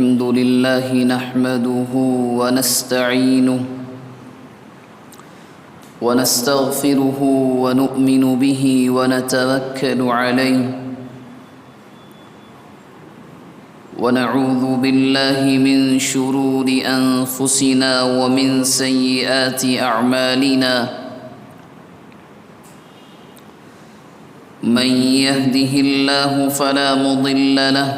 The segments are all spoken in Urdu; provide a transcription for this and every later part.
الحمد لله نحمده ونستعينه ونستغفره ونؤمن به ونتوكل عليه ونعوذ بالله من شرور أنفسنا ومن سيئات أعمالنا من يهده الله فلا مضل له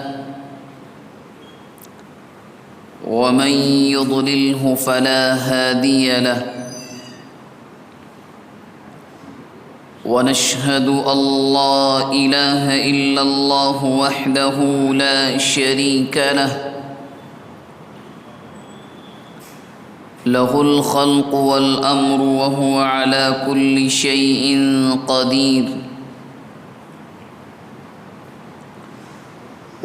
ومن يضلله فلا هادي له ونشهد أن لا إله إلا الله وحده لا شريك له له الخلق والأمر وهو على كل شيء قدير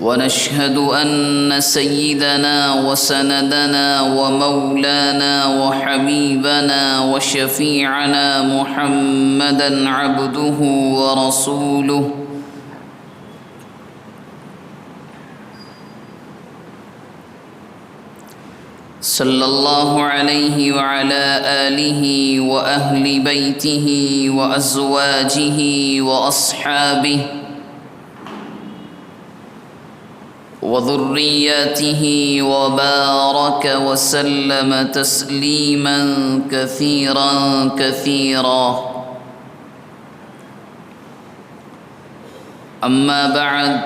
ونشهد أن سيدنا وسندنا ومولانا وحبيبنا وشفيعنا محمدا عبده ورسوله صلى الله عليه وعلى آله وأهل بيته وأزواجه وأصحابه وذرياته وبارك وسلم تسليما كثيرا كثيرا أما بعد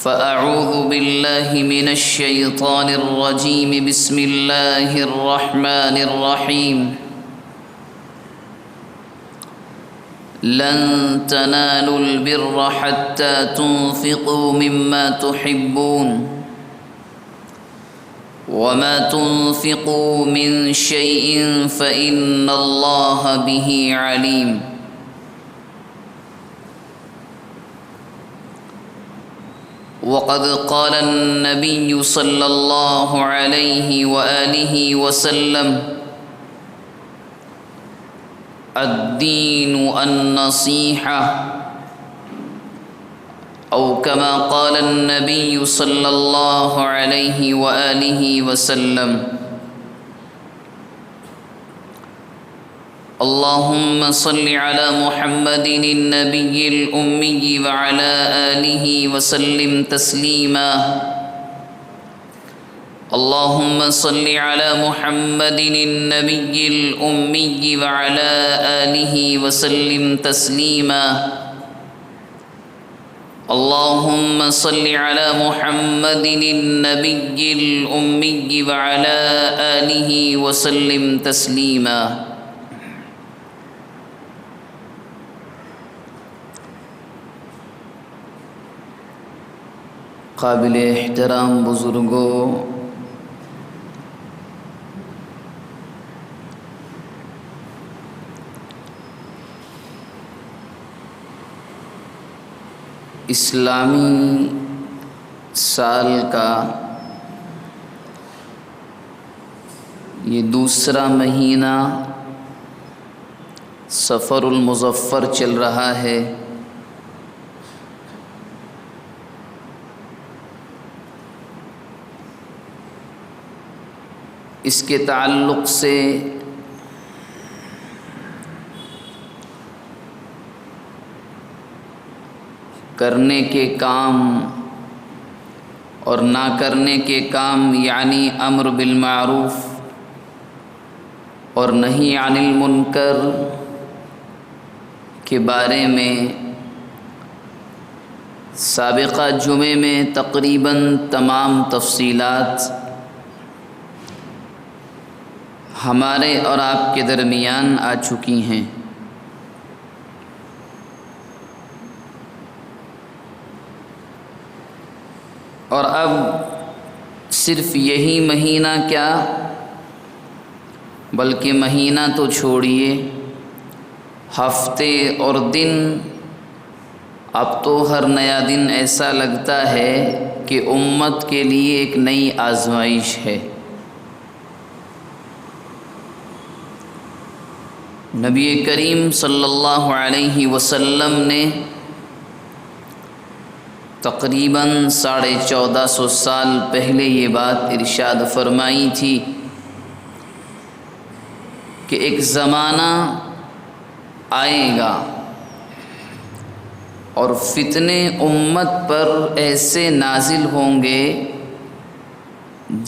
فأعوذ بالله من الشيطان الرجيم بسم الله الرحمن الرحيم لن تنالوا البر حتى تنفقوا مما تحبون وما تنفقوا من شيء فإن الله به عليم وقد قال النبي صلى الله عليه وآله وسلم الدين النصيحة أو كما قال النبي صلى الله عليه وآله وسلم اللهم صل على محمد النبي الأمي وعلى آله وسلم تسليما اللهم صل على محمد النبي الأمي وعلى آله وسلم تسليما اللهم صل على محمد النبي الأمي وعلى آله وسلم تسليما قابل احترام بزرگوں، اسلامی سال کا یہ دوسرا مہینہ سفر المظفر چل رہا ہے۔ اس کے تعلق سے کرنے کے کام اور نہ کرنے کے کام، یعنی امر بالمعروف اور نہی عن المنکر کے بارے میں سابقہ جمعے میں تقریباً تمام تفصیلات ہمارے اور آپ کے درمیان آ چکی ہیں۔ اور اب صرف یہی مہینہ کیا، بلکہ مہینہ تو چھوڑیے، ہفتے اور دن، اب تو ہر نیا دن ایسا لگتا ہے کہ امت کے لیے ایک نئی آزمائش ہے۔ نبی کریم صلی اللہ علیہ وسلم نے تقریباً 1450 سال پہلے یہ بات ارشاد فرمائی تھی کہ ایک زمانہ آئے گا اور فتنے امت پر ایسے نازل ہوں گے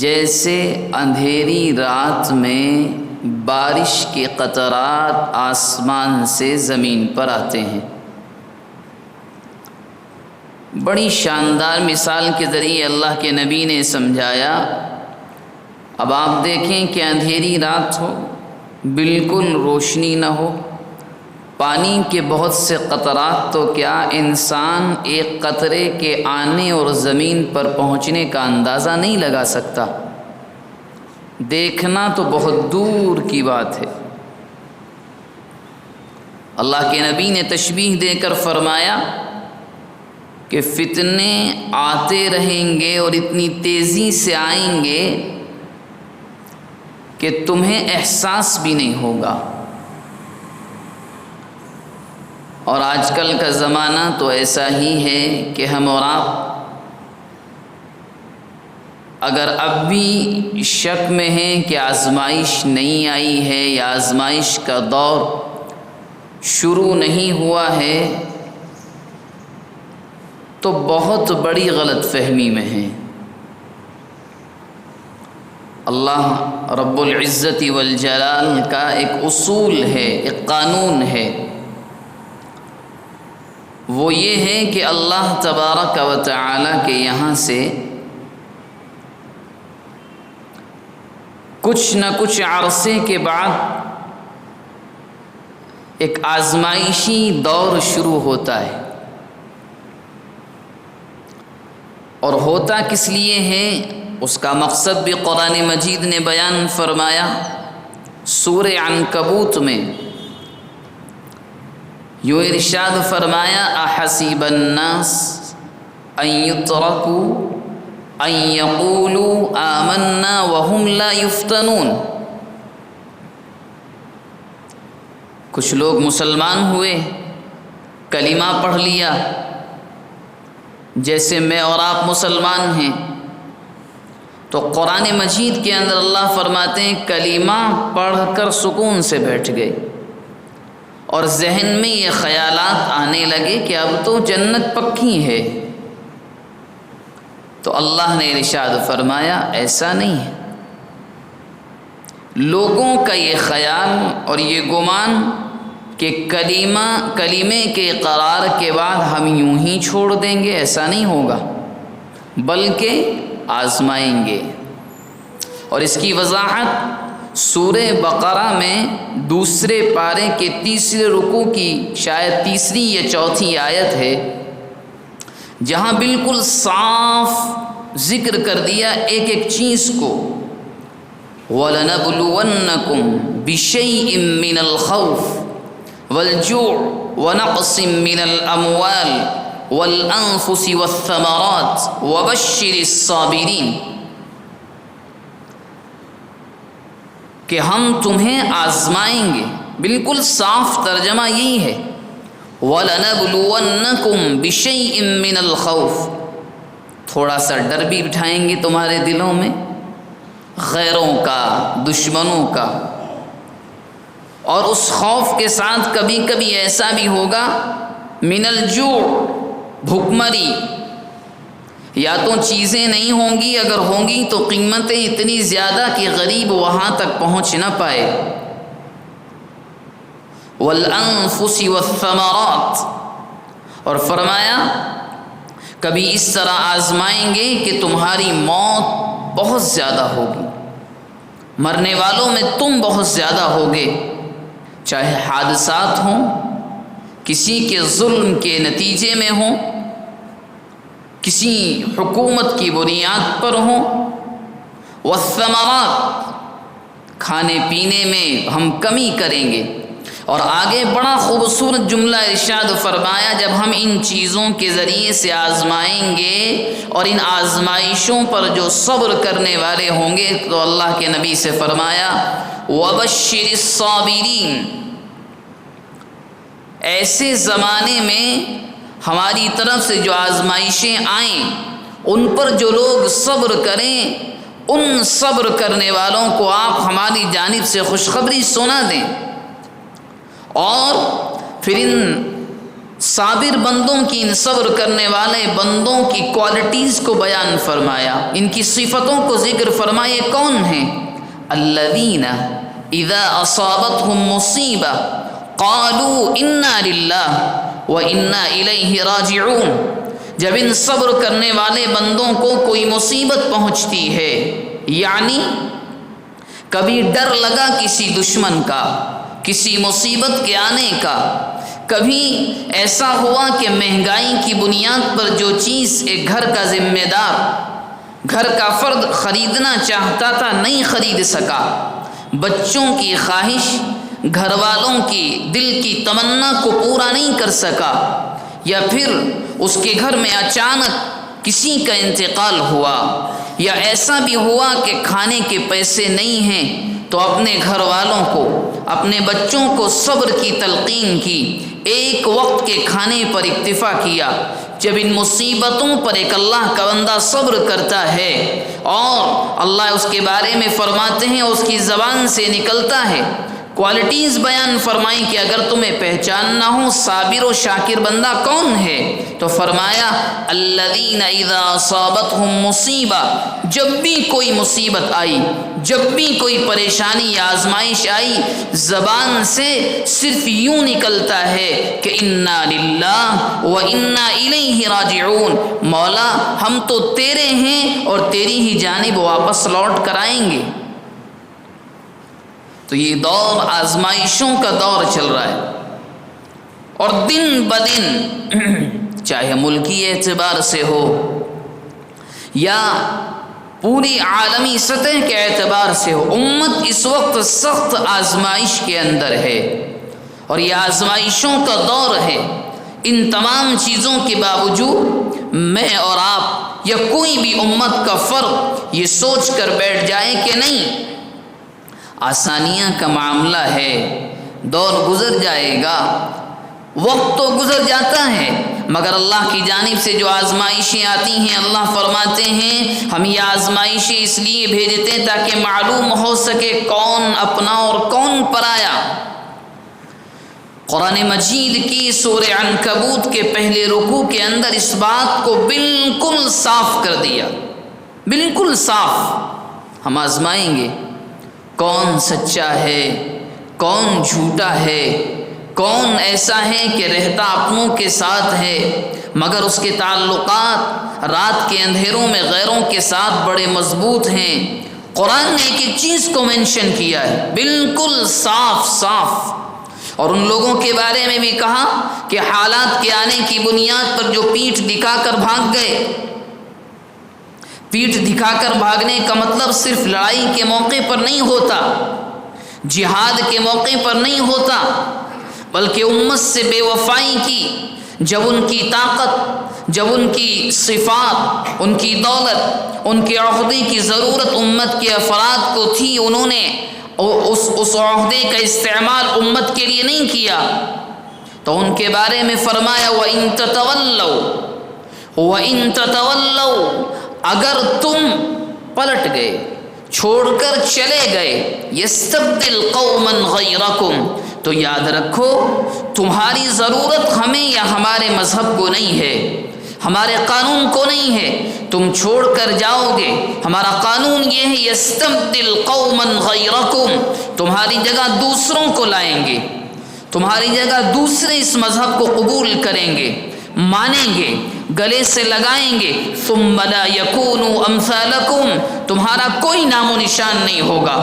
جیسے اندھیری رات میں بارش کے قطرات آسمان سے زمین پر آتے ہیں۔ بڑی شاندار مثال کے ذریعے اللہ کے نبی نے سمجھایا۔ اب آپ دیکھیں کہ اندھیری رات ہو، بالکل روشنی نہ ہو، پانی کے بہت سے قطرات تو کیا انسان ایک قطرے کے آنے اور زمین پر پہنچنے کا اندازہ نہیں لگا سکتا، دیکھنا تو بہت دور کی بات ہے۔ اللہ کے نبی نے تشبیہ دے کر فرمایا کہ فتنے آتے رہیں گے اور اتنی تیزی سے آئیں گے کہ تمہیں احساس بھی نہیں ہوگا۔ اور آج کل کا زمانہ تو ایسا ہی ہے کہ ہم اور آپ اگر اب بھی شک میں ہیں کہ آزمائش نہیں آئی ہے یا آزمائش کا دور شروع نہیں ہوا ہے تو بہت بڑی غلط فہمی میں ہیں۔ اللہ رب العزت والجلال کا ایک اصول ہے، ایک قانون ہے، وہ یہ ہے کہ اللہ تبارک و تعالی کے یہاں سے کچھ نہ کچھ عرصے کے بعد ایک آزمائشی دور شروع ہوتا ہے، اور ہوتا کس لیے ہے اس کا مقصد بھی قرآن مجید نے بیان فرمایا۔ سورہ عنکبوت میں یوں ارشاد فرمایا، احسب الناس ان یترکوا ان یقولوا آمنا وهم لا یفتنون۔ کچھ لوگ مسلمان ہوئے، کلمہ پڑھ لیا، جیسے میں اور آپ مسلمان ہیں، تو قرآن مجید کے اندر اللہ فرماتے ہیں کلمہ پڑھ کر سکون سے بیٹھ گئے، اور ذہن میں یہ خیالات آنے لگے کہ اب تو جنت پکی ہے۔ تو اللہ نے ارشاد فرمایا ایسا نہیں ہے۔ لوگوں کا یہ خیال اور یہ گمان کہ کلمے کے اقرار کے بعد ہم یوں ہی چھوڑ دیں گے، ایسا نہیں ہوگا، بلکہ آزمائیں گے۔ اور اس کی وضاحت سورہ بقرہ میں دوسرے پارے کے تیسرے رکوع کی شاید تیسری یا چوتھی آیت ہے، جہاں بالکل صاف ذکر کر دیا ایک ایک چیز کو۔ وَلَنَبْلُوَنَّكُمْ بِشَيْءٍ مِّنَ الْخَوْفِ وَالْجُوعِ وَنَقْصٍ مِّنَ الْأَمْوَالِ وَالْأَنفُسِ وَالثَّمَرَاتِ وَبَشِّرِ الصَّابِرِينَ، کہ ہم تمہیں آزمائیں گے۔ بالکل صاف ترجمہ یہی ہے، وَلَنَبْلُوَنَّكُمْ بِشَيْءٍ مِّنَ الْخَوْفِ، تھوڑا سا ڈر بھی بٹھائیں گے تمہارے دلوں میں، غیروں کا، دشمنوں کا، اور اس خوف کے ساتھ کبھی کبھی ایسا بھی ہوگا من الجوع، بھوکمری، یا تو چیزیں نہیں ہوں گی، اگر ہوں گی تو قیمتیں اتنی زیادہ کہ غریب وہاں تک پہنچ نہ پائے، والانفس والثمرات، اور فرمایا کبھی اس طرح آزمائیں گے کہ تمہاری موت بہت زیادہ ہوگی، مرنے والوں میں تم بہت زیادہ ہوگے، چاہے حادثات ہوں، کسی کے ظلم کے نتیجے میں ہوں، کسی حکومت کی بنیاد پر ہوں، والثمرات، کھانے پینے میں ہم کمی کریں گے۔ اور آگے بڑا خوبصورت جملہ ارشاد فرمایا، جب ہم ان چیزوں کے ذریعے سے آزمائیں گے اور ان آزمائشوں پر جو صبر کرنے والے ہوں گے تو اللہ کے نبی سے فرمایا وَبَشِّرِ الصَّابِرِينَ، ایسے زمانے میں ہماری طرف سے جو آزمائشیں آئیں ان پر جو لوگ صبر کریں ان صبر کرنے والوں کو آپ ہماری جانب سے خوشخبری سنا دیں۔ اور پھر ان صابر بندوں کی، ان صبر کرنے والے بندوں کی کوالٹیز کو بیان فرمایا، ان کی صفتوں کو ذکر فرمائے۔ کون ہیں؟ الذین اذا اصابتهم مصیبہ قالوا انا للہ وانا الیہ راجعون۔ جب ان صبر کرنے والے بندوں کو کوئی مصیبت پہنچتی ہے، یعنی کبھی ڈر لگا کسی دشمن کا، کسی مصیبت کے آنے کا، کبھی ایسا ہوا کہ مہنگائی کی بنیاد پر جو چیز ایک گھر کا ذمہ دار، گھر کا فرد خریدنا چاہتا تھا نہیں خرید سکا، بچوں کی خواہش، گھر والوں کی دل کی تمنا کو پورا نہیں کر سکا، یا پھر اس کے گھر میں اچانک کسی کا انتقال ہوا، یا ایسا بھی ہوا کہ کھانے کے پیسے نہیں ہیں، تو اپنے گھر والوں کو، اپنے بچوں کو صبر کی تلقین کی، ایک وقت کے کھانے پر اکتفا کیا۔ جب ان مصیبتوں پر ایک اللہ کا بندہ صبر کرتا ہے اور اللہ اس کے بارے میں فرماتے ہیں، اس کی زبان سے نکلتا ہے، کوالٹیز بیان فرمائی کہ اگر تمہیں پہچاننا ہو صابر و شاکر بندہ کون ہے تو فرمایا الذین اذا اصابتهم مصیبہ، جب بھی کوئی مصیبت آئی، جب بھی کوئی پریشانی یا آزمائش آئی، زبان سے صرف یوں نکلتا ہے کہ انا للہ و انا الیہ راجعون، مولا ہم تو تیرے ہیں اور تیری ہی جانب واپس لوٹ کر آئیں گے۔ تو یہ دور آزمائشوں کا دور چل رہا ہے، اور دن بدن چاہے ملکی اعتبار سے ہو یا پوری عالمی سطح کے اعتبار سے ہو، امت اس وقت سخت آزمائش کے اندر ہے، اور یہ آزمائشوں کا دور ہے۔ ان تمام چیزوں کے باوجود میں اور آپ یا کوئی بھی امت کا فرد یہ سوچ کر بیٹھ جائے کہ نہیں آسانیاں کا معاملہ ہے، دور گزر جائے گا، وقت تو گزر جاتا ہے، مگر اللہ کی جانب سے جو آزمائشیں آتی ہیں، اللہ فرماتے ہیں ہم یہ آزمائشیں اس لیے بھیجتے ہیں تاکہ معلوم ہو سکے کون اپنا اور کون پرایا۔ قرآن مجید کی سورہ عنکبوت کے پہلے رکوع کے اندر اس بات کو بالکل صاف کر دیا، بالکل صاف۔ ہم آزمائیں گے کون سچا ہے، کون جھوٹا ہے، کون ایسا ہے کہ رہتا اپنوں کے ساتھ ہے مگر اس کے تعلقات رات کے اندھیروں میں غیروں کے ساتھ بڑے مضبوط ہیں۔ قرآن نے ایک ایک چیز کو منشن کیا ہے بالکل صاف صاف، اور ان لوگوں کے بارے میں بھی کہا کہ حالات کے آنے کی بنیاد پر جو پیٹھ دکھا کر بھاگ گئے، پیٹھ دکھا کر بھاگنے کا مطلب صرف لڑائی کے موقع پر نہیں ہوتا، جہاد کے موقع پر نہیں ہوتا، بلکہ امت سے بے وفائی کی، جب ان کی طاقت، جب ان کی صفات، ان کی دولت، ان کے عہدے کی ضرورت امت کے افراد کو تھی، انہوں نے اس عہدے کا استعمال امت کے لیے نہیں کیا، تو ان کے بارے میں فرمایا وَإِن تَتَوَلَّوْا وَإِن تَتَوَلَّوْا، اگر تم پلٹ گئے، چھوڑ کر چلے گئے، یستبدل قوما غیرکم، تو یاد رکھو تمہاری ضرورت ہمیں یا ہمارے مذہب کو نہیں ہے، ہمارے قانون کو نہیں ہے، تم چھوڑ کر جاؤ گے، ہمارا قانون یہ ہے یستبدل قوما غیرکم، تمہاری جگہ دوسروں کو لائیں گے، تمہاری جگہ دوسرے اس مذہب کو قبول کریں گے، مانیں گے، گلے سے لگائیں گے، ثم لا یکونوا امثالکم، تمہارا کوئی نام و نشان نہیں ہوگا،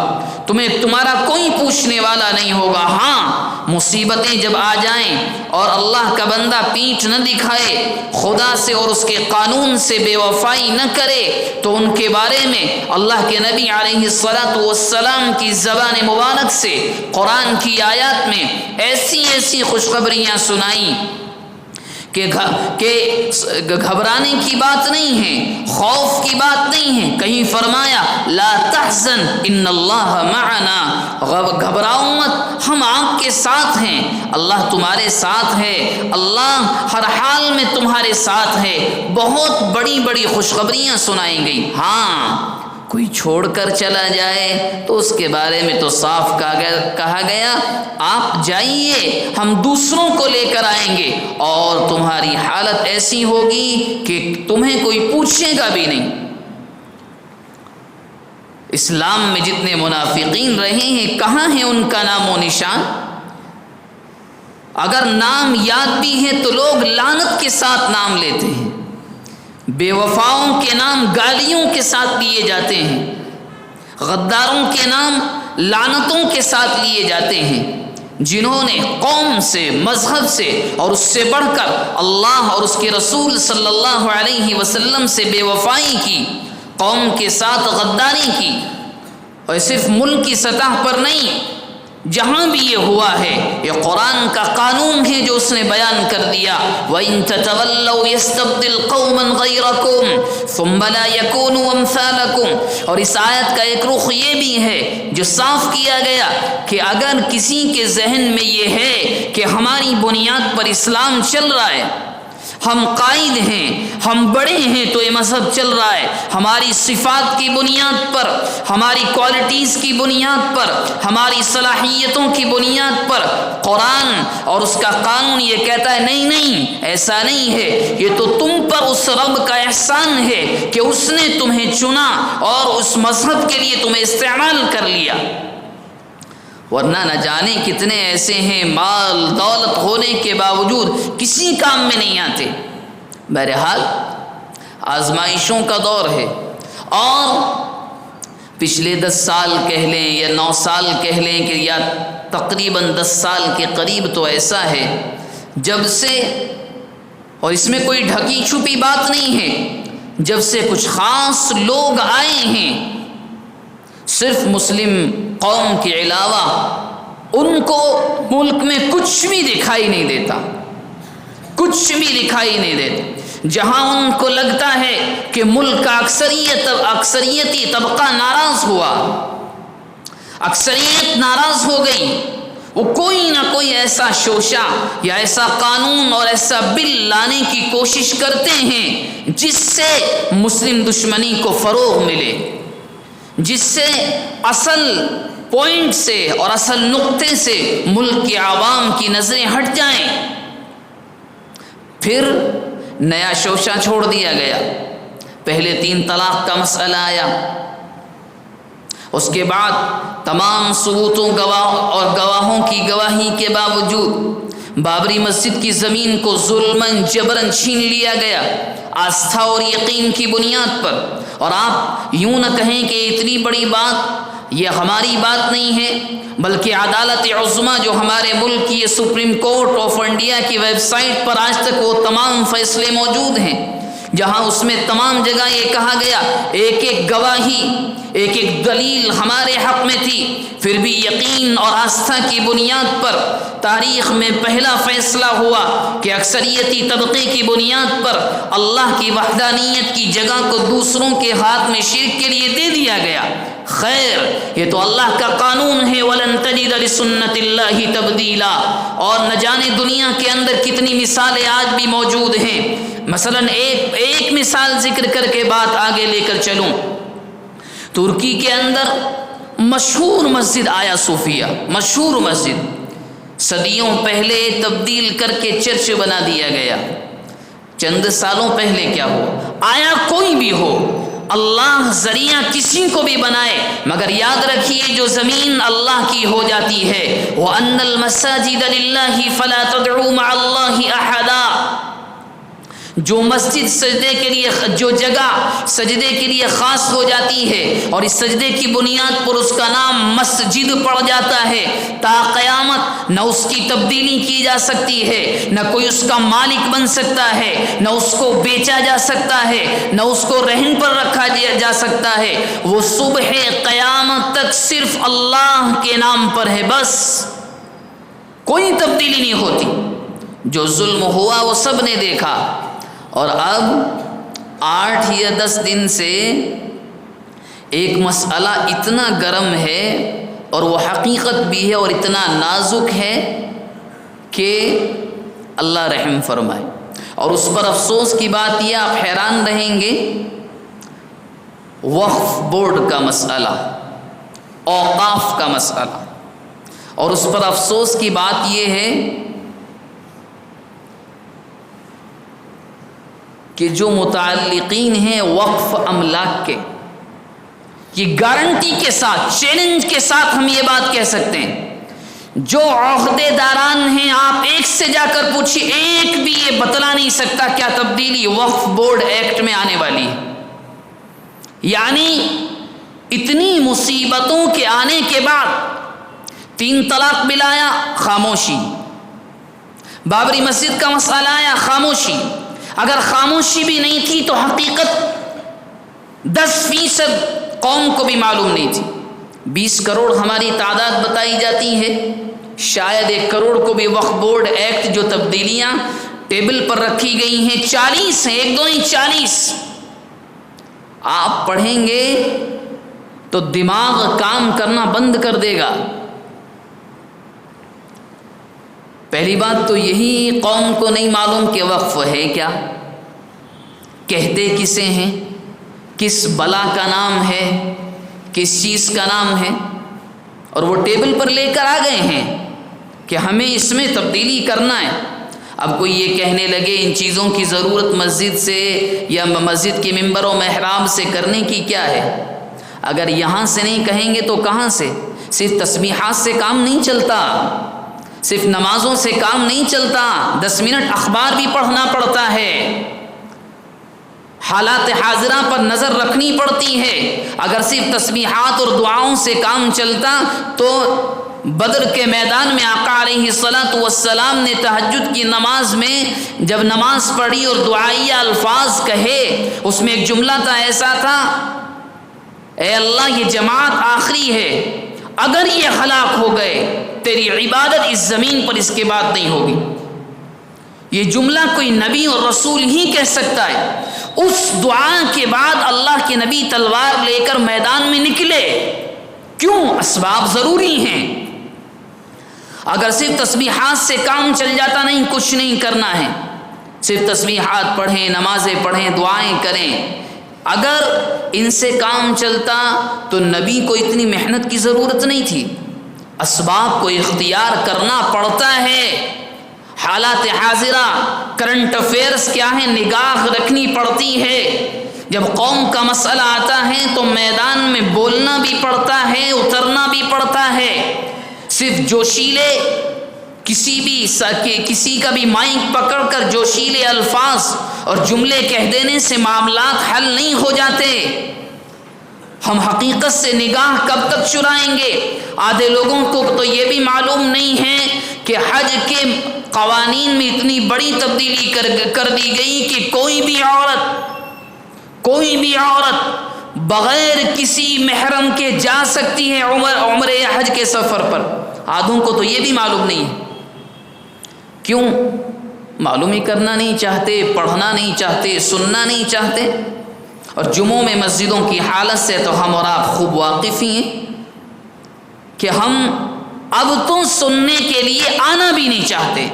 تمہارا کوئی پوچھنے والا نہیں ہوگا۔ ہاں مصیبتیں جب آ جائیں اور اللہ کا بندہ پیٹھ نہ دکھائے، خدا سے اور اس کے قانون سے بے وفائی نہ کرے، تو ان کے بارے میں اللہ کے نبی علیہ الصلاۃ والسلام کی زبان مبارک سے قرآن کی آیات میں ایسی ایسی خوشخبریاں سنائیں کہ گھبرانے کی بات نہیں ہے، خوف کی بات نہیں ہے، کہیں فرمایا لا تحزن ان اللہ معنا، گھبراؤ مت، ہم آپ کے ساتھ ہیں، اللہ تمہارے ساتھ ہے، اللہ ہر حال میں تمہارے ساتھ ہے۔ بہت بڑی بڑی خوشخبریاں سنائیں گئی۔ ہاں کوئی چھوڑ کر چلا جائے تو اس کے بارے میں تو صاف کہا گیا آپ جائیے، ہم دوسروں کو لے کر آئیں گے اور تمہاری حالت ایسی ہوگی کہ تمہیں کوئی پوچھے گا بھی نہیں۔ اسلام میں جتنے منافقین رہے ہیں کہاں ہیں ان کا نام و نشان؟ اگر نام یاد بھی ہے تو لوگ لعنت کے ساتھ نام لیتے ہیں، بے وفاؤں کے نام گالیوں کے ساتھ لیے جاتے ہیں، غداروں کے نام لعنتوں کے ساتھ لیے جاتے ہیں، جنہوں نے قوم سے، مذہب سے اور اس سے بڑھ کر اللہ اور اس کے رسول صلی اللہ علیہ وسلم سے بے وفائی کی، قوم کے ساتھ غداری کی، اور صرف ملک کی سطح پر نہیں، جہاں بھی یہ ہوا ہے یہ قرآن کا قانون ہے جو اس نے بیان کر دیا، وَإِن تَتَوَلَّوْا يَسْتَبْدِلْ قَوْمًا غَيْرَكُمْ ثُمَّ لَا يَكُونُوا أَمْثَالَكُمْ۔ اور اس آیت کا ایک رخ یہ بھی ہے جو صاف کیا گیا کہ اگر کسی کے ذہن میں یہ ہے کہ ہماری بنیاد پر اسلام چل رہا ہے، ہم قائد ہیں، ہم بڑے ہیں تو یہ مذہب چل رہا ہے، ہماری صفات کی بنیاد پر، ہماری کوالٹیز کی بنیاد پر، ہماری صلاحیتوں کی بنیاد پر قرآن اور اس کا قانون یہ کہتا ہے نہیں نہیں ایسا نہیں ہے، یہ تو تم پر اس رب کا احسان ہے کہ اس نے تمہیں چنا اور اس مذہب کے لیے تمہیں استعمال کر لیا، ورنہ نہ جانے کتنے ایسے ہیں مال دولت ہونے کے باوجود کسی کام میں نہیں آتے۔ بہرحال آزمائشوں کا دور ہے، اور پچھلے 10 سال کہہ لیں یا 9 سال کہہ لیں کہ یا تقریباً 10 سال کے قریب تو ایسا ہے جب سے، اور اس میں کوئی ڈھکی چھپی بات نہیں ہے، جب سے کچھ خاص لوگ آئے ہیں، صرف مسلم قوم کے علاوہ ان کو ملک میں کچھ بھی دکھائی نہیں دیتا، کچھ بھی دکھائی نہیں دیتا۔ جہاں ان کو لگتا ہے کہ ملک کا اکثریتی طبقہ ناراض ہوا، اکثریت ناراض ہو گئی، وہ کوئی نہ کوئی ایسا شوشہ یا ایسا قانون اور ایسا بل لانے کی کوشش کرتے ہیں جس سے مسلم دشمنی کو فروغ ملے، جس سے اصل پوائنٹ سے اور اصل نقطے سے ملک کے عوام کی نظریں ہٹ جائیں۔ پھر نیا شوشہ چھوڑ دیا گیا، پہلے 3 طلاق کا مسئلہ آیا، اس کے بعد تمام ثبوتوں اور گواہوں کی گواہی کے باوجود بابری مسجد کی زمین کو ظلماً جبراً چھین لیا گیا، آستھا اور یقین کی بنیاد پر۔ اور آپ یوں نہ کہیں کہ اتنی بڑی بات یہ ہماری بات نہیں ہے، بلکہ عدالت عظمیٰ جو ہمارے ملک کی سپریم کورٹ آف انڈیا کی ویب سائٹ پر آج تک وہ تمام فیصلے موجود ہیں، جہاں اس میں تمام جگہ یہ کہا گیا ایک ایک گواہی، ایک ایک دلیل ہمارے حق میں تھی، پھر بھی یقین اور آستھا کی بنیاد پر تاریخ میں پہلا فیصلہ ہوا کہ اکثریتی طبقے کی بنیاد پر اللہ کی وحدانیت کی جگہ کو دوسروں کے ہاتھ میں شرک کے لیے دے دیا گیا۔ خیر، یہ تو اللہ کا قانون ہے، وَلَن تَجِدَ لِسُنَّتِ اللَّهِ تَبْدِيلًا، اور نہ جانے دنیا کے اندر کتنی مثالیں آج بھی موجود ہیں۔ مثلا ایک مثال ذکر کر کے بات آگے لے کر چلوں، ترکی کے اندر مشہور مسجد آیا صوفیہ، مشہور مسجد صدیوں پہلے تبدیل کر کے چرچ بنا دیا گیا۔ چند سالوں پہلے کیا ہوا؟ آیا کوئی بھی ہو، اللہ ذریعہ کسی کو بھی بنائے، مگر یاد رکھیے جو زمین اللہ کی ہو جاتی ہے، وَأَنَّ الْمَسَاجِدَ لِلَّهِ فَلَا تَدْعُوا مَعَ اللَّهِ أَحَدًا، جو مسجد سجدے کے لیے، جو جگہ سجدے کے لیے خاص ہو جاتی ہے اور اس سجدے کی بنیاد پر اس کا نام مسجد پڑ جاتا ہے، تا قیامت نہ اس کی تبدیلی کی جا سکتی ہے، نہ کوئی اس کا مالک بن سکتا ہے، نہ اس کو بیچا جا سکتا ہے، نہ اس کو رہن پر رکھا جا سکتا ہے، وہ صبح قیامت تک صرف اللہ کے نام پر ہے، بس کوئی تبدیلی نہیں ہوتی۔ جو ظلم ہوا وہ سب نے دیکھا، اور اب 8 یا 10 دن سے ایک مسئلہ اتنا گرم ہے اور وہ حقیقت بھی ہے اور اتنا نازک ہے کہ اللہ رحم فرمائے. اور اس پر افسوس کی بات یہ، آپ حیران رہیں گے، وقف بورڈ کا مسئلہ، اوقاف کا مسئلہ، اور اس پر افسوس کی بات یہ ہے کہ جو متعلقین ہیں وقف املاک کے، یہ گارنٹی کے ساتھ، چیلنج کے ساتھ ہم یہ بات کہہ سکتے ہیں، جو عہدے داران ہیں آپ ایک سے جا کر پوچھیے، ایک بھی یہ بتلا نہیں سکتا کیا تبدیلی وقف بورڈ ایکٹ میں آنے والی ہے. یعنی اتنی مصیبتوں کے آنے کے بعد 3 طلاق بل آیا، خاموشی. بابری مسجد کا مسئلہ آیا، خاموشی. اگر خاموشی بھی نہیں تھی تو حقیقت 10% قوم کو بھی معلوم نہیں تھی. 20 کروڑ ہماری تعداد بتائی جاتی ہے، شاید 1 کروڑ کو بھی وقف بورڈ ایکٹ جو تبدیلیاں ٹیبل پر رکھی گئی ہیں 40 ہیں، 1 2 نہیں 40. آپ پڑھیں گے تو دماغ کام کرنا بند کر دے گا. پہلی بات تو یہی، قوم کو نہیں معلوم کہ وقف ہے کیا، کہتے کسے ہیں، کس بلا کا نام ہے، کس چیز کا نام ہے، اور وہ ٹیبل پر لے کر آ گئے ہیں کہ ہمیں اس میں تبدیلی کرنا ہے. اب کوئی یہ کہنے لگے ان چیزوں کی ضرورت مسجد سے یا مسجد کے ممبر و محراب سے کرنے کی کیا ہے؟ اگر یہاں سے نہیں کہیں گے تو کہاں سے؟ صرف تسبیحات سے کام نہیں چلتا، صرف نمازوں سے کام نہیں چلتا، 10 منٹ اخبار بھی پڑھنا پڑتا ہے، حالات حاضرہ پر نظر رکھنی پڑتی ہے. اگر صرف تسبیحات اور دعاؤں سے کام چلتا تو بدر کے میدان میں آقا علیہ الصلاۃ والسلام نے تہجد کی نماز میں جب نماز پڑھی اور دعائیہ الفاظ کہے، اس میں ایک جملہ تھا، ایسا تھا، اے اللہ یہ جماعت آخری ہے، اگر یہ ہلاک ہو گئے تیری عبادت اس زمین پر اس کے بعد نہیں ہوگی. یہ جملہ کوئی نبی اور رسول ہی کہہ سکتا ہے. اس دعا کے بعد اللہ کے نبی تلوار لے کر میدان میں نکلے. کیوں؟ اسباب ضروری ہیں. اگر صرف تسبیحات سے کام چل جاتا، نہیں کچھ نہیں کرنا ہے، صرف تسبیحات پڑھیں، نمازیں پڑھیں، دعائیں کریں، اگر ان سے کام چلتا تو نبی کو اتنی محنت کی ضرورت نہیں تھی. اسباب کو اختیار کرنا پڑتا ہے. حالات حاضرہ، کرنٹ افیئرز کیا ہیں، نگاہ رکھنی پڑتی ہے. جب قوم کا مسئلہ آتا ہے تو میدان میں بولنا بھی پڑتا ہے، اترنا بھی پڑتا ہے. صرف جوشیلے کسی کا بھی مائک پکڑ کر جوشیلے الفاظ اور جملے کہہ دینے سے معاملات حل نہیں ہو جاتے. ہم حقیقت سے نگاہ کب تک چرائیں گے؟ آدھے لوگوں کو تو یہ بھی معلوم نہیں ہے کہ حج کے قوانین میں اتنی بڑی تبدیلی کر دی گئی کہ کوئی بھی عورت بغیر کسی محرم کے جا سکتی ہے عمرے یا حج کے سفر پر. آدھوں کو تو یہ بھی معلوم نہیں ہے. کیوں؟ معلوم ہی کرنا نہیں چاہتے، پڑھنا نہیں چاہتے، سننا نہیں چاہتے. اور جمعوں میں مسجدوں کی حالت سے تو ہم اور آپ خوب واقف ہی ہیں کہ ہم اب تو سننے کے لیے آنا بھی نہیں چاہتے.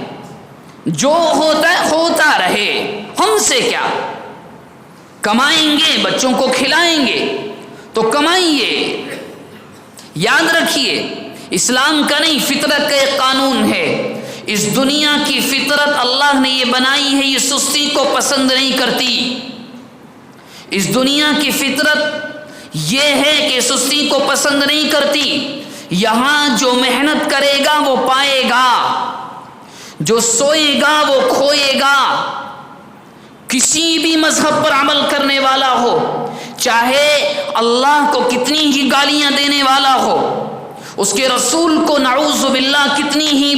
جو ہوتا ہے ہوتا رہے، ہم سے کیا. کمائیں گے، بچوں کو کھلائیں گے تو کمائیے. یاد رکھیے اسلام کا نہیں، فطرت کا ایک قانون ہے. اس دنیا کی فطرت اللہ نے یہ بنائی ہے، یہ سستی کو پسند نہیں کرتی. اس دنیا کی فطرت یہ ہے کہ سستی کو پسند نہیں کرتی. یہاں جو محنت کرے گا وہ پائے گا، جو سوئے گا وہ کھوئے گا. کسی بھی مذہب پر عمل کرنے والا ہو، چاہے اللہ کو کتنی ہی گالیاں دینے والا ہو، اس کے رسول کو نعوذ باللہ کتنی ہی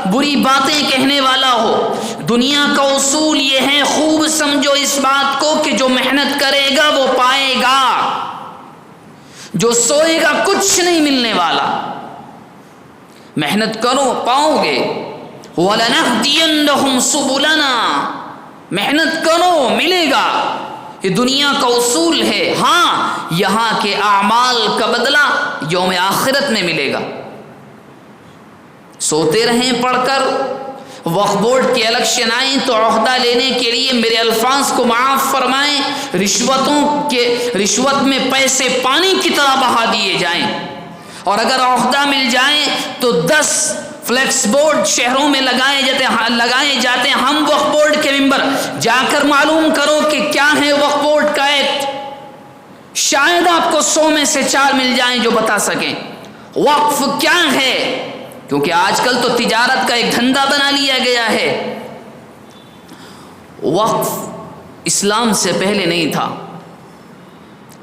بری باتیں کہنے والا ہو، دنیا کا اصول یہ ہے، خوب سمجھو اس بات کو کہ جو محنت کرے گا وہ پائے گا، جو سوئے گا کچھ نہیں ملنے والا. محنت کرو پاؤ گے. وَلَنَهْدِيَنَّهُمْ سُبُلَنَا، محنت کرو ملے گا. یہ دنیا کا اصول ہے. ہاں یہاں کے اعمال کا بدلہ یوم آخرت میں ملے گا۔ سوتے رہیں پڑھ کر، وقف بورڈ کے الیکشن آئیں تو عہدہ لینے کے لیے میرے الفاظ کو معاف فرمائیں، رشوت میں پیسے پانی کی طرح بہا دیے جائیں، اور اگر عہدہ مل جائے تو 10 فلیکس بورڈ شہروں میں لگائے جاتے ہیں۔ ہم وقف بورڈ کے ممبر، جا کر معلوم کرو کہ کیا ہے وقف بورڈ کا ایکٹ، شاید آپ کو 100 میں سے 4 مل جائیں جو بتا سکیں وقف کیا ہے، کیونکہ آج کل تو تجارت کا ایک دھندا بنا لیا گیا ہے۔ وقف اسلام سے پہلے نہیں تھا۔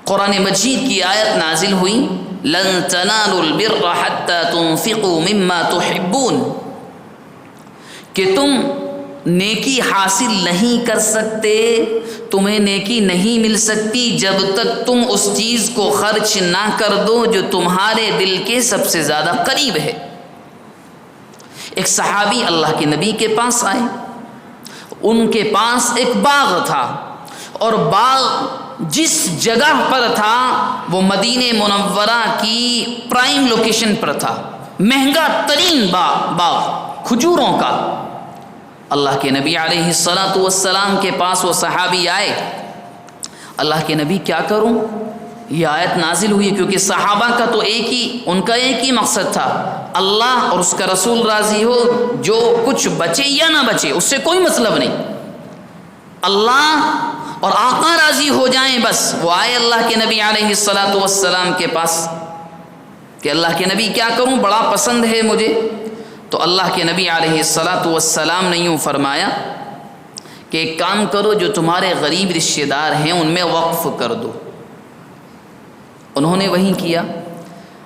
قرآن مجید کی آیت نازل ہوئی، لن تنالوا البر حتى تنفقوا مما تحبون، کہ تم نیکی حاصل نہیں کر سکتے، تمہیں نیکی نہیں مل سکتی جب تک تم اس چیز کو خرچ نہ کر دو جو تمہارے دل کے سب سے زیادہ قریب ہے۔ ایک صحابی اللہ کے نبی کے پاس آئے، ان کے پاس ایک باغ تھا، اور باغ جس جگہ پر تھا وہ مدینہ منورہ کی پرائم لوکیشن پر تھا، مہنگا ترین باغ کھجوروں کا۔ اللہ کے نبی علیہ الصلاۃ والسلام کے پاس وہ صحابی آئے، اللہ کے نبی کیا کروں؟ یہ آیت نازل ہوئی، کیونکہ صحابہ کا تو ان کا ایک ہی مقصد تھا، اللہ اور اس کا رسول راضی ہو، جو کچھ بچے یا نہ بچے اس سے کوئی مطلب نہیں، اللہ اور آقا راضی ہو جائیں بس۔ وہ آئے اللہ کے نبی علیہ الصلاۃ والسلام کے پاس کہ اللہ کے نبی کیا کروں، بڑا پسند ہے مجھے۔ تو اللہ کے نبی علیہ الصلاۃ والسلام نے یوں فرمایا کہ ایک کام کرو، جو تمہارے غریب رشتہ دار ہیں ان میں وقف کر دو۔ انہوں نے وہی کیا۔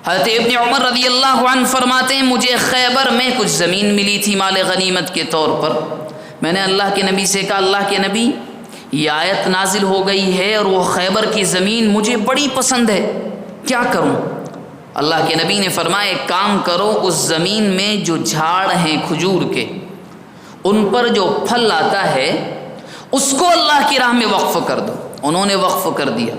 حضرت ابن عمر رضی اللہ عنہ فرماتے ہیں، مجھے خیبر میں کچھ زمین ملی تھی مال غنیمت کے طور پر، میں نے اللہ کے نبی سے کہا، اللہ کے نبی یہ آیت نازل ہو گئی ہے اور وہ خیبر کی زمین مجھے بڑی پسند ہے، کیا کروں؟ اللہ کے نبی نے فرمایا، ایک کام کرو، اس زمین میں جو جھاڑ ہیں کھجور کے، ان پر جو پھل آتا ہے اس کو اللہ کی راہ میں وقف کر دو۔ انہوں نے وقف کر دیا۔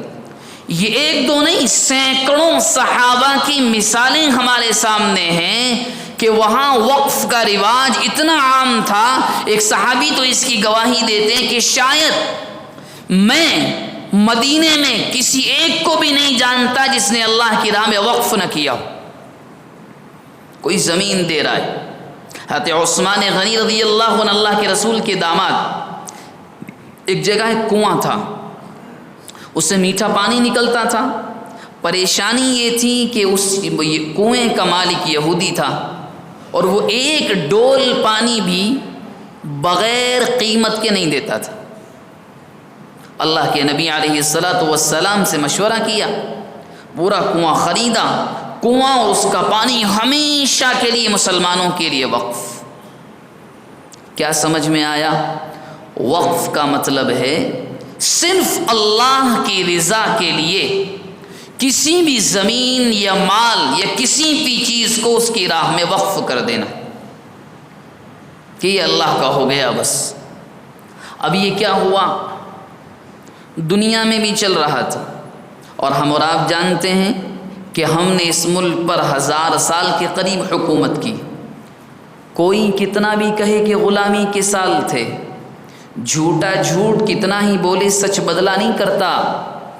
یہ ایک دو نہیں، سینکڑوں صحابہ کی مثالیں ہمارے سامنے ہیں کہ وہاں وقف کا رواج اتنا عام تھا۔ ایک صحابی تو اس کی گواہی دیتے ہیں کہ شاید میں مدینے میں کسی ایک کو بھی نہیں جانتا جس نے اللہ کی راہ میں وقف نہ کیا ہو۔ کوئی زمین دے رہا ہے، حضرت عثمان غنی رضی اللہ عنہ اللہ کے رسول کے داماد، ایک جگہ ایک کنواں تھا، اس سے میٹھا پانی نکلتا تھا، پریشانی یہ تھی کہ اس کنویں کا مالک یہودی تھا، اور وہ ایک ڈول پانی بھی بغیر قیمت کے نہیں دیتا تھا۔ اللہ کے نبی علیہ الصلاۃ والسلام سے مشورہ کیا، پورا کنواں خریدا، کنواں اور اس کا پانی ہمیشہ کے لیے مسلمانوں کے لیے وقف۔ کیا سمجھ میں آیا؟ وقف کا مطلب ہے صرف اللہ کی رضا کے لیے کسی بھی زمین یا مال یا کسی بھی چیز کو اس کی راہ میں وقف کر دینا کہ یہ اللہ کا ہو گیا بس۔ اب یہ کیا ہوا؟ دنیا میں بھی چل رہا تھا، اور ہم اور آپ جانتے ہیں کہ ہم نے اس ملک پر 1000 سال کے قریب حکومت کی۔ کوئی کتنا بھی کہے کہ غلامی کے سال تھے، جھوٹا جھوٹ کتنا ہی بولے سچ بدلا نہیں کرتا۔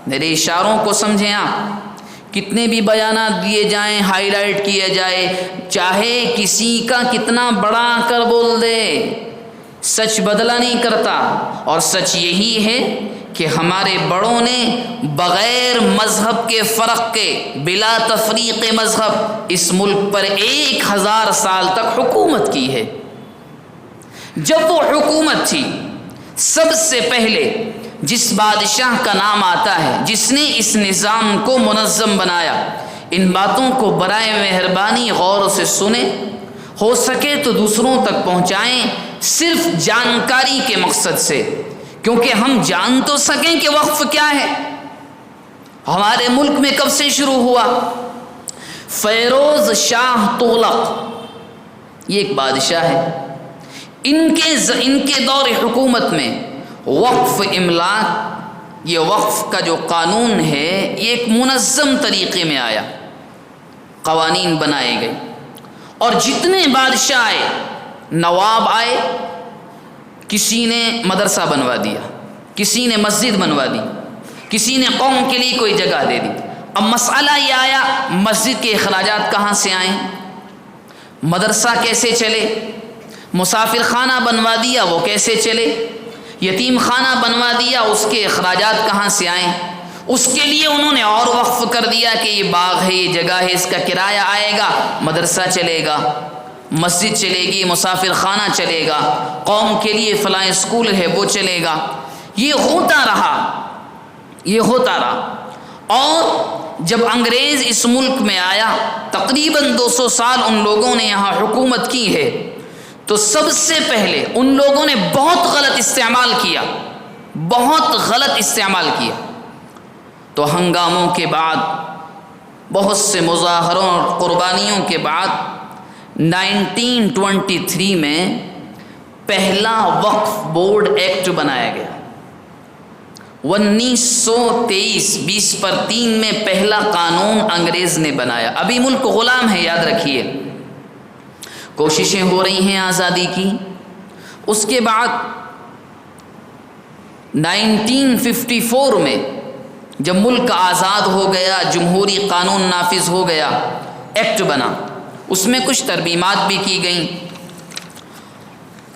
میرے اشاروں کو سمجھیں آپ، کتنے بھی بیانات دیے جائیں، ہائی لائٹ کیا جائے، چاہے کسی کا کتنا بڑا کر بول دے، سچ بدلا نہیں کرتا۔ اور سچ یہی ہے کہ ہمارے بڑوں نے بغیر مذہب کے فرق کے، بلا تفریق مذہب، اس ملک پر 1000 سال تک حکومت کی ہے۔ جب وہ حکومت تھی، سب سے پہلے جس بادشاہ کا نام آتا ہے، جس نے اس نظام کو منظم بنایا، ان باتوں کو برائے مہربانی غور سے سنیں، ہو سکے تو دوسروں تک پہنچائیں، صرف جانکاری کے مقصد سے، کیونکہ ہم جان تو سکیں کہ وقف کیا ہے۔ ہمارے ملک میں کب سے شروع ہوا؟ فیروز شاہ تغلق، یہ ایک بادشاہ ہے، ان کے دور حکومت میں وقف املاک یہ وقف کا جو قانون ہے یہ ایک منظم طریقے میں آیا، قوانین بنائے گئے، اور جتنے بادشاہ آئے، نواب آئے، کسی نے مدرسہ بنوا دیا، کسی نے مسجد بنوا دی، کسی نے قوم کے لیے کوئی جگہ دے دی۔ اب مسئلہ یہ آیا مسجد کے اخراجات کہاں سے آئیں، مدرسہ کیسے چلے، مسافر خانہ بنوا دیا وہ کیسے چلے، یتیم خانہ بنوا دیا اس کے اخراجات کہاں سے آئیں۔ اس کے لیے انہوں نے اور وقف کر دیا کہ یہ باغ ہے، یہ جگہ ہے، اس کا کرایہ آئے گا، مدرسہ چلے گا، مسجد چلے گی، مسافر خانہ چلے گا، قوم کے لیے فلاں اسکول ہے وہ چلے گا۔ یہ ہوتا رہا، یہ ہوتا رہا، اور جب انگریز اس ملک میں آیا، تقریباً 200 سال ان لوگوں نے یہاں حکومت کی ہے، تو سب سے پہلے ان لوگوں نے بہت غلط استعمال کیا، بہت غلط استعمال کیا۔ تو ہنگاموں کے بعد، بہت سے مظاہروں اور قربانیوں کے بعد 1923 میں پہلا وقف بورڈ ایکٹ بنایا گیا۔ 1923 20/3 میں پہلا قانون انگریز نے بنایا۔ ابھی ملک غلام ہے، یاد رکھیے، کوششیں ہو رہی ہیں آزادی کی۔ اس کے بعد 1954 میں جب ملک آزاد ہو گیا، جمہوری قانون نافذ ہو گیا، ایکٹ بنا، اس میں کچھ ترمیمات بھی کی گئیں۔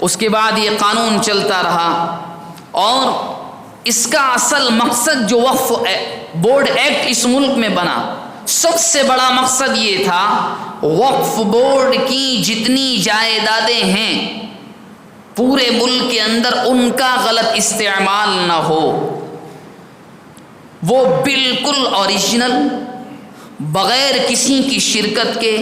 اس کے بعد یہ قانون چلتا رہا، اور اس کا اصل مقصد جو وقف بورڈ ایکٹ اس ملک میں بنا، سب سے بڑا مقصد یہ تھا وقف بورڈ کی جتنی جائیدادیں ہیں پورے ملک کے اندر ان کا غلط استعمال نہ ہو، وہ بالکل اوریجنل، بغیر کسی کی شرکت کے،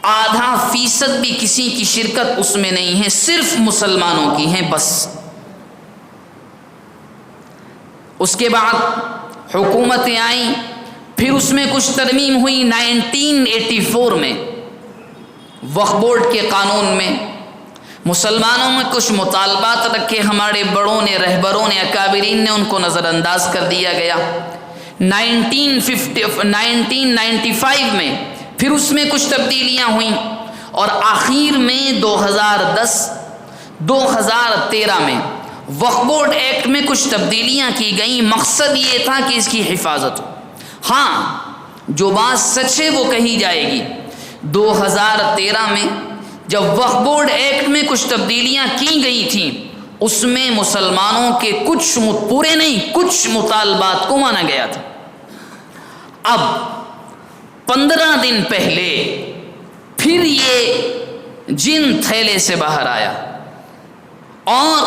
0.5% بھی کسی کی شرکت اس میں نہیں ہے، صرف مسلمانوں کی ہیں بس۔ اس کے بعد حکومتیں آئیں، پھر اس میں کچھ ترمیم ہوئی 1984 میں وقف بورڈ کے قانون میں، مسلمانوں میں کچھ مطالبات رکھے، ہمارے بڑوں نے، رہبروں نے، اکابرین نے ان کو نظر انداز کر دیا گیا۔ 1995 میں پھر اس میں کچھ تبدیلیاں ہوئیں، اور آخر میں 2013 میں وقف بورڈ ایکٹ میں کچھ تبدیلیاں کی گئیں۔ مقصد یہ تھا کہ اس کی حفاظت ہو۔ ہاں، جو بات سچ ہے وہ کہی جائے گی، 2013 میں جب وقف بورڈ ایکٹ میں کچھ تبدیلیاں کی گئی تھیں، اس میں مسلمانوں کے کچھ پورے نہیں، کچھ مطالبات کو مانا گیا تھا۔ اب 15 دن پہلے پھر یہ جن تھیلے سے باہر آیا، اور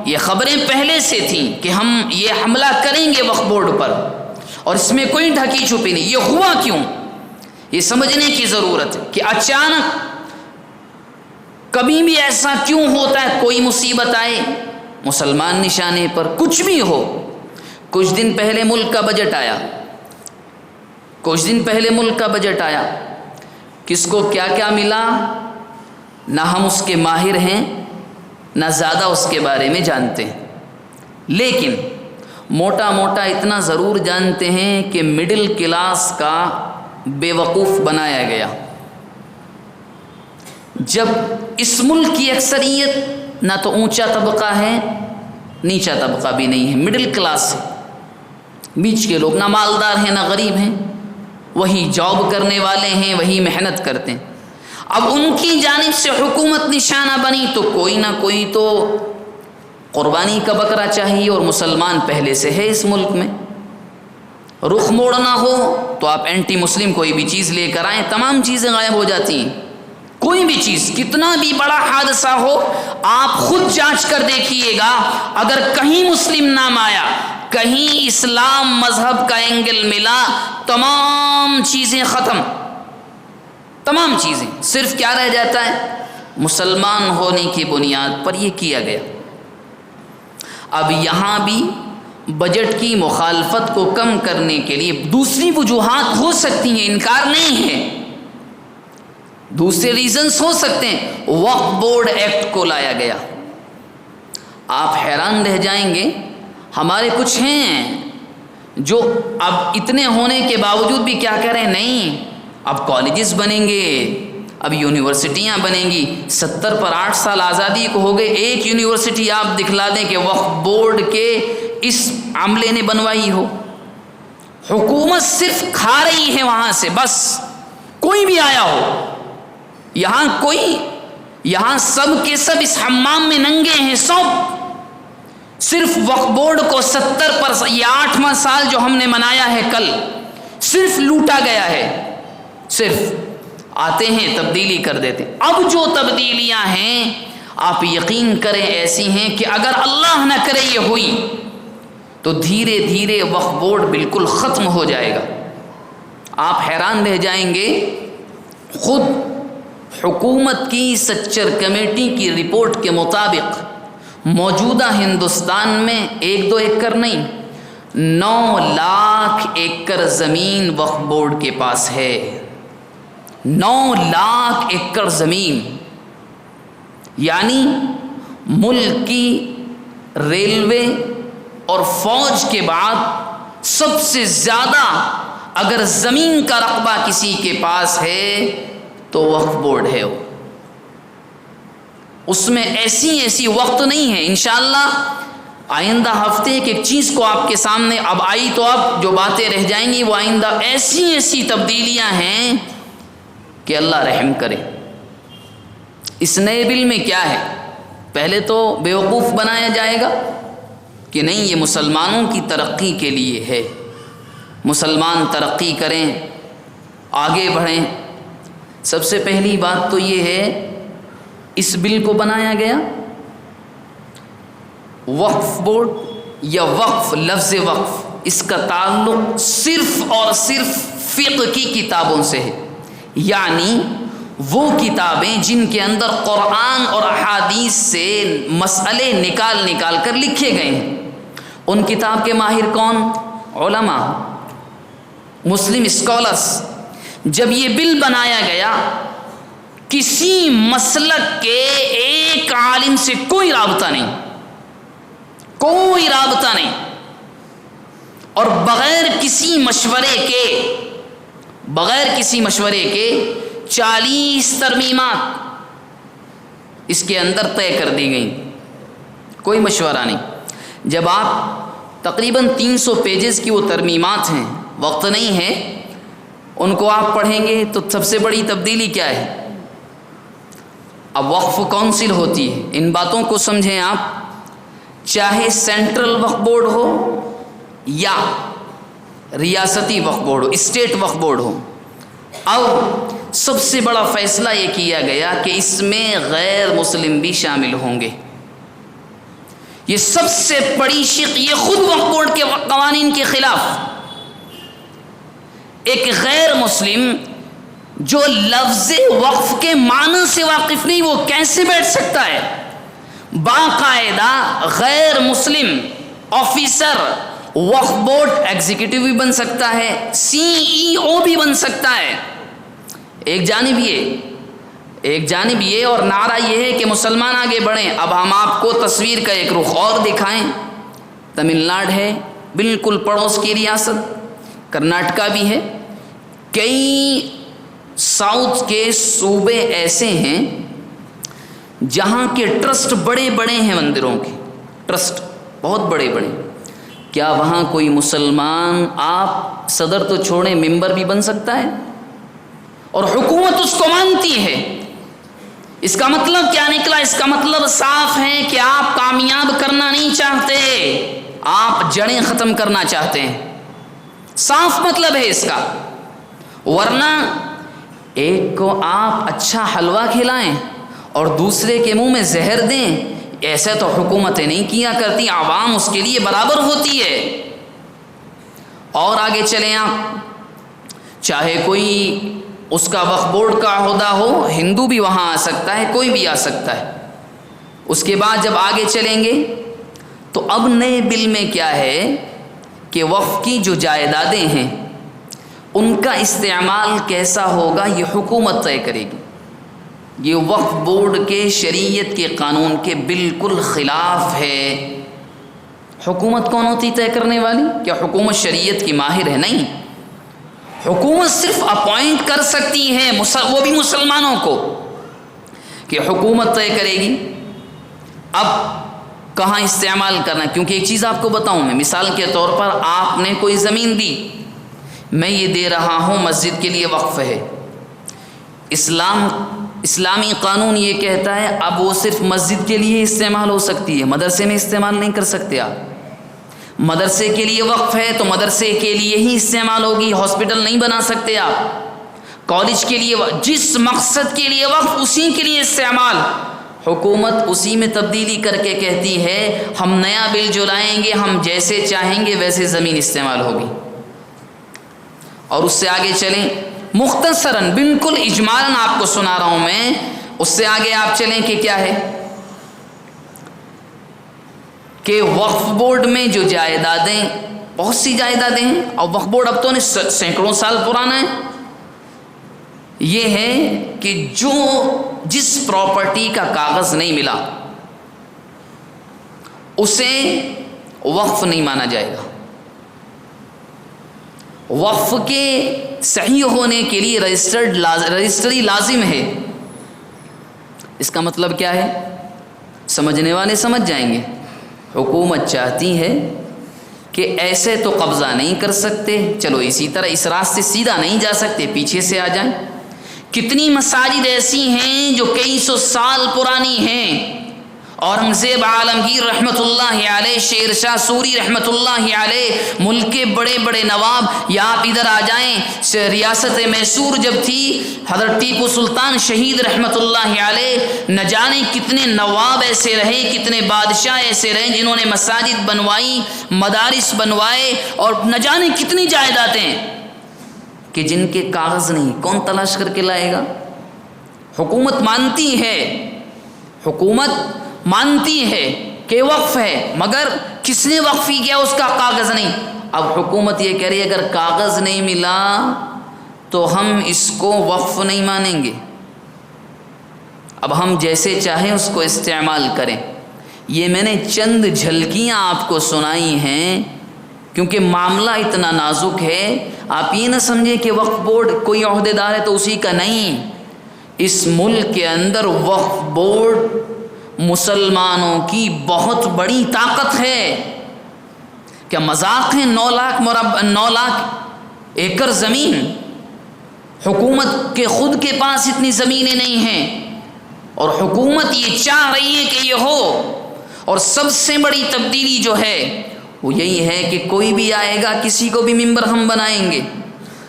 یہ خبریں پہلے سے تھیں کہ ہم یہ حملہ کریں گے وقف بورڈ پر، اور اس میں کوئی ڈھکی چھپی نہیں۔ یہ ہوا کیوں، یہ سمجھنے کی ضرورت ہے کہ اچانک کبھی بھی ایسا کیوں ہوتا ہے، کوئی مصیبت آئے مسلمان نشانے پر، کچھ بھی ہو۔ کچھ دن پہلے ملک کا بجٹ آیا، کچھ دن پہلے ملک کا بجٹ آیا، کس کو کیا کیا ملا نہ ہم اس کے ماہر ہیں، نہ زیادہ اس کے بارے میں جانتے ہیں، لیکن موٹا موٹا اتنا ضرور جانتے ہیں کہ مڈل کلاس کا بے وقوف بنایا گیا۔ جب اس ملک کی اکثریت نہ تو اونچا طبقہ ہے، نیچا طبقہ بھی نہیں ہے، مڈل کلاس ہے، بیچ کے لوگ، نہ مالدار ہیں نہ غریب ہیں، وہی جاب کرنے والے ہیں، وہی محنت کرتے ہیں۔ اب ان کی جانب سے حکومت نشانہ بنی تو کوئی نہ کوئی تو قربانی کا بکرا چاہیے، اور مسلمان پہلے سے ہے اس ملک میں۔ رخ موڑنا ہو تو آپ اینٹی مسلم کوئی بھی چیز لے کر آئیں، تمام چیزیں غائب ہو جاتی ہیں۔ کوئی بھی چیز، کتنا بھی بڑا حادثہ ہو، آپ خود جانچ کر دیکھیے گا، اگر کہیں مسلم نام آیا، کہیں اسلام مذہب کا اینگل ملا، تمام چیزیں ختم، تمام چیزیں، صرف کیا رہ جاتا ہے، مسلمان ہونے کی بنیاد پر یہ کیا گیا۔ اب یہاں بھی بجٹ کی مخالفت کو کم کرنے کے لیے دوسری وجوہات ہو سکتی ہیں، انکار نہیں ہے، دوسرے ریزنز ہو سکتے ہیں، وقف بورڈ ایکٹ کو لایا گیا۔ آپ حیران رہ جائیں گے، ہمارے کچھ ہیں جو اب اتنے ہونے کے باوجود بھی کیا کہہ رہے ہیں، نہیں اب کالجز بنیں گے، اب یونیورسٹیاں بنیں گی۔ 70 پر 8 سال آزادی کو ہو گئے، ایک یونیورسٹی آپ دکھلا دیں کہ وقف بورڈ کے اس عملے نے بنوائی ہو۔ حکومت صرف کھا رہی ہے وہاں سے، بس کوئی بھی آیا ہو، یہاں سب کے سب اس حمام میں ننگے ہیں سب، صرف وقف بورڈ کو 70 پر یہ 8واں سال جو ہم نے منایا ہے کل، صرف لوٹا گیا ہے، صرف آتے ہیں تبدیلی کر دیتے۔ اب جو تبدیلیاں ہیں آپ یقین کریں ایسی ہیں کہ اگر اللہ نہ کرے یہ ہوئی تو دھیرے دھیرے وقف بورڈ بالکل ختم ہو جائے گا۔ آپ حیران رہ جائیں گے، خود حکومت کی سچر کمیٹی کی رپورٹ کے مطابق موجودہ ہندوستان میں 1-2 ایکڑ نہیں، 9 لاکھ ایکڑ زمین وقف بورڈ کے پاس ہے۔ 9 لاکھ ایکڑ زمین، یعنی ملک کی ریلوے اور فوج کے بعد سب سے زیادہ اگر زمین کا رقبہ کسی کے پاس ہے تو وقف بورڈ ہے۔ اس میں ایسی وقت نہیں ہے۔ انشاءاللہ آئندہ ہفتے ایک چیز کو آپ کے سامنے اب آئی تو اب جو باتیں رہ جائیں گی وہ آئندہ ایسی تبدیلیاں ہیں کہ اللہ رحم کرے۔ اس نئے بل میں کیا ہے؟ پہلے تو بیوقوف بنایا جائے گا کہ نہیں یہ مسلمانوں کی ترقی کے لیے ہے، مسلمان ترقی کریں، آگے بڑھیں۔ سب سے پہلی بات تو یہ ہے، اس بل کو بنایا گیا وقف بورڈ یا وقف، لفظ وقف اس کا تعلق صرف اور صرف فقہ کی کتابوں سے ہے، یعنی وہ کتابیں جن کے اندر قرآن اور احادیث سے مسئلے نکال کر لکھے گئے ہیں۔ ان کتاب کے ماہر کون؟ علماء، مسلم اسکالرس۔ جب یہ بل بنایا گیا کسی مسلک کے ایک عالم سے کوئی رابطہ نہیں، اور بغیر کسی مشورے کے 40 ترمیمات اس کے اندر طے کر دی گئیں، کوئی مشورہ نہیں۔ جب آپ تقریباً 300 پیجز کی وہ ترمیمات ہیں، وقت نہیں ہے ان کو آپ پڑھیں گے تو سب سے بڑی تبدیلی کیا ہے؟ اب وقف کونسل ہوتی ہے، ان باتوں کو سمجھیں آپ، چاہے سینٹرل وقف بورڈ ہو یا ریاستی وقف بورڈ ہو، اسٹیٹ وقف بورڈ ہو، اب سب سے بڑا فیصلہ یہ کیا گیا کہ اس میں غیر مسلم بھی شامل ہوں گے۔ یہ سب سے بڑی شق، یہ خود وقف بورڈ کے قوانین کے خلاف، ایک غیر مسلم جو لفظ وقف کے معنی سے واقف نہیں، وہ کیسے بیٹھ سکتا ہے؟ باقاعدہ غیر مسلم آفیسر وقف بورڈ ایگزیکٹو بھی بن سکتا ہے، CEO بھی بن سکتا ہے۔ ایک جانب یہ اور نعرہ یہ ہے کہ مسلمان آگے بڑھیں۔ اب ہم آپ کو تصویر کا ایک رخ اور دکھائیں، تمل ناڈو ہے بالکل پڑوس کی ریاست، کرناٹکا بھی ہے، کئی ساؤتھ کے صوبے ایسے ہیں جہاں کے ٹرسٹ بڑے بڑے ہیں، مندروں کے ٹرسٹ بہت بڑے بڑے۔ کیا وہاں کوئی مسلمان، آپ صدر تو چھوڑیں، ممبر بھی بن سکتا ہے؟ اور حکومت اس کو مانتی ہے۔ اس کا مطلب کیا نکلا؟ اس کا مطلب صاف ہے کہ آپ کامیاب کرنا نہیں چاہتے، آپ جڑیں ختم کرنا چاہتے ہیں، صاف مطلب ہے اس کا۔ ورنہ ایک کو آپ اچھا حلوہ کھلائیں اور دوسرے کے منہ میں زہر دیں، ایسے تو حکومتیں نہیں کیا کرتی، عوام اس کے لیے برابر ہوتی ہے۔ اور آگے چلیں آپ، چاہے کوئی اس کا وقف بورڈ کا عہدہ ہو، ہندو بھی وہاں آ سکتا ہے، کوئی بھی آ سکتا ہے۔ اس کے بعد جب آگے چلیں گے تو اب نئے بل میں کیا ہے کہ وقف کی جو جائیدادیں ہیں ان کا استعمال کیسا ہوگا یہ حکومت طے کرے گی۔ یہ وقف بورڈ کے شریعت کے قانون کے بالکل خلاف ہے، حکومت کون ہوتی طے کرنے والی؟ کیا حکومت شریعت کی ماہر ہے؟ نہیں، حکومت صرف اپوائنٹ کر سکتی ہے، وہ بھی مسلمانوں کو، کہ حکومت طے کرے گی اب کہاں استعمال کرنا ہے۔ کیونکہ ایک چیز آپ کو بتاؤں میں، مثال کے طور پر آپ نے کوئی زمین دی، میں یہ دے رہا ہوں مسجد کے لیے وقف ہے، اسلامی قانون یہ کہتا ہے اب وہ صرف مسجد کے لیے استعمال ہو سکتی ہے، مدرسے میں استعمال نہیں کر سکتے آپ۔ مدرسے کے لیے وقف ہے تو مدرسے کے لیے ہی استعمال ہوگی، ہاسپٹل نہیں بنا سکتے آپ۔ کالج کے لیے جس مقصد کے لیے وقف اسی کے لیے استعمال۔ حکومت اسی میں تبدیلی کر کے کہتی ہے ہم نیا بل جو لائیں گے ہم جیسے چاہیں گے ویسے زمین استعمال ہوگی۔ اور اس سے آگے چلیں، مختصراً بالکل اجمالاً آپ کو سنا رہا ہوں میں، اس سے آگے آپ چلیں کہ کیا ہے کہ وقف بورڈ میں جو جائیدادیں، بہت سی جائیدادیں ہیں، اور وقف بورڈ اب تو نہیں سینکڑوں سال پرانا ہے، یہ ہے کہ جس پراپرٹی کا کاغذ نہیں ملا اسے وقف نہیں مانا جائے گا۔ وقف کے صحیح ہونے کے لیے رجسٹری لازم ہے۔ اس کا مطلب کیا ہے؟ سمجھنے والے سمجھ جائیں گے۔ حکومت چاہتی ہے کہ ایسے تو قبضہ نہیں کر سکتے، چلو اسی طرح اس راستے سیدھا نہیں جا سکتے، پیچھے سے آ جائیں۔ کتنی مساجد ایسی ہیں جو کئی سو سال پرانی ہیں، اورنگزیب عالمگیر رحمۃ اللہ علیہ، شیر شاہ سوری رحمۃ اللہ علیہ، ملک کے بڑے بڑے نواب، یا آپ ادھر آ جائیں، ریاست میسور جب تھی حضرت ٹیپو سلطان شہید رحمۃ اللہ علیہ، نہ جانے کتنے نواب ایسے رہے، کتنے بادشاہ ایسے رہے جنہوں نے مساجد بنوائی، مدارس بنوائے، اور نہ جانے کتنی جائیدادیں کہ جن کے کاغذ نہیں، کون تلاش کر کے لائے گا؟ حکومت مانتی ہے کہ وقف ہے، مگر کس نے وقف کیا اس کا کاغذ نہیں۔ اب حکومت یہ کہہ رہی ہے اگر کاغذ نہیں ملا تو ہم اس کو وقف نہیں مانیں گے، اب ہم جیسے چاہیں اس کو استعمال کریں۔ یہ میں نے چند جھلکیاں آپ کو سنائی ہیں کیونکہ معاملہ اتنا نازک ہے۔ آپ یہ نہ سمجھیں کہ وقف بورڈ کوئی عہدیدار ہے تو اسی کا، نہیں، اس ملک کے اندر وقف بورڈ مسلمانوں کی بہت بڑی طاقت ہے۔ کیا مذاق ہے؟ 9 لاکھ ایکڑ زمین، حکومت کے خود کے پاس اتنی زمینیں نہیں ہیں، اور حکومت یہ چاہ رہی ہے کہ یہ ہو۔ اور سب سے بڑی تبدیلی جو ہے وہ یہی ہے کہ کوئی بھی آئے گا، کسی کو بھی ممبر ہم بنائیں گے،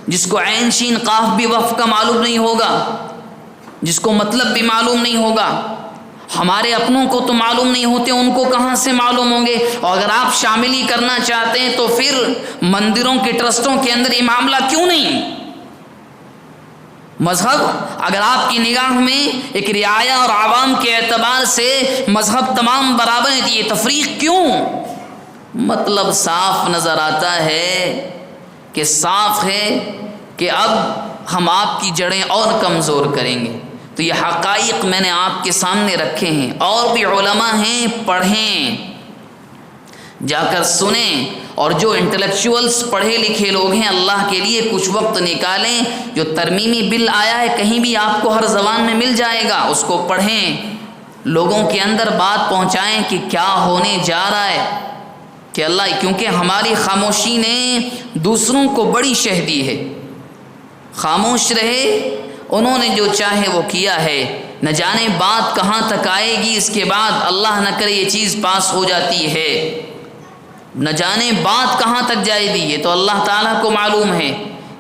جس کو عین شین قاف بھی وقف کا معلوم نہیں ہوگا، جس کو مطلب بھی معلوم نہیں ہوگا، ہمارے اپنوں کو تو معلوم نہیں ہوتے، ان کو کہاں سے معلوم ہوں گے؟ اور اگر آپ شامل ہی کرنا چاہتے ہیں تو پھر مندروں کے ٹرسٹوں کے اندر یہ معاملہ کیوں نہیں؟ مذہب اگر آپ کی نگاہ میں ایک رعایا اور عوام کے اعتبار سے مذہب تمام برابر ہے، یہ تفریق کیوں؟ مطلب صاف نظر آتا ہے کہ صاف ہے کہ اب ہم آپ کی جڑیں اور کمزور کریں گے۔ تو یہ حقائق میں نے آپ کے سامنے رکھے ہیں، اور بھی علماء ہیں، پڑھیں، جا کر سنیں، اور جو انٹلیکچوئلز پڑھے لکھے لوگ ہیں اللہ کے لیے کچھ وقت نکالیں، جو ترمیمی بل آیا ہے کہیں بھی آپ کو ہر زبان میں مل جائے گا، اس کو پڑھیں، لوگوں کے اندر بات پہنچائیں کہ کیا ہونے جا رہا ہے، کہ اللہ، کیونکہ ہماری خاموشی نے دوسروں کو بڑی شہ دی ہے۔ خاموش رہے، انہوں نے جو چاہے وہ کیا ہے، نہ جانے بات کہاں تک آئے گی، اس کے بعد اللہ نہ کرے یہ چیز پاس ہو جاتی ہے، نہ جانے بات کہاں تک جائے گی، یہ تو اللہ تعالیٰ کو معلوم ہے۔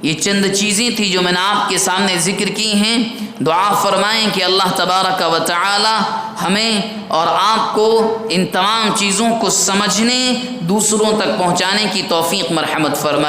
یہ چند چیزیں تھیں جو میں نے آپ کے سامنے ذکر کی ہیں۔ دعا فرمائیں کہ اللہ تبارک و تعالی ہمیں اور آپ کو ان تمام چیزوں کو سمجھنے، دوسروں تک پہنچانے کی توفیق مرحمت فرمائے۔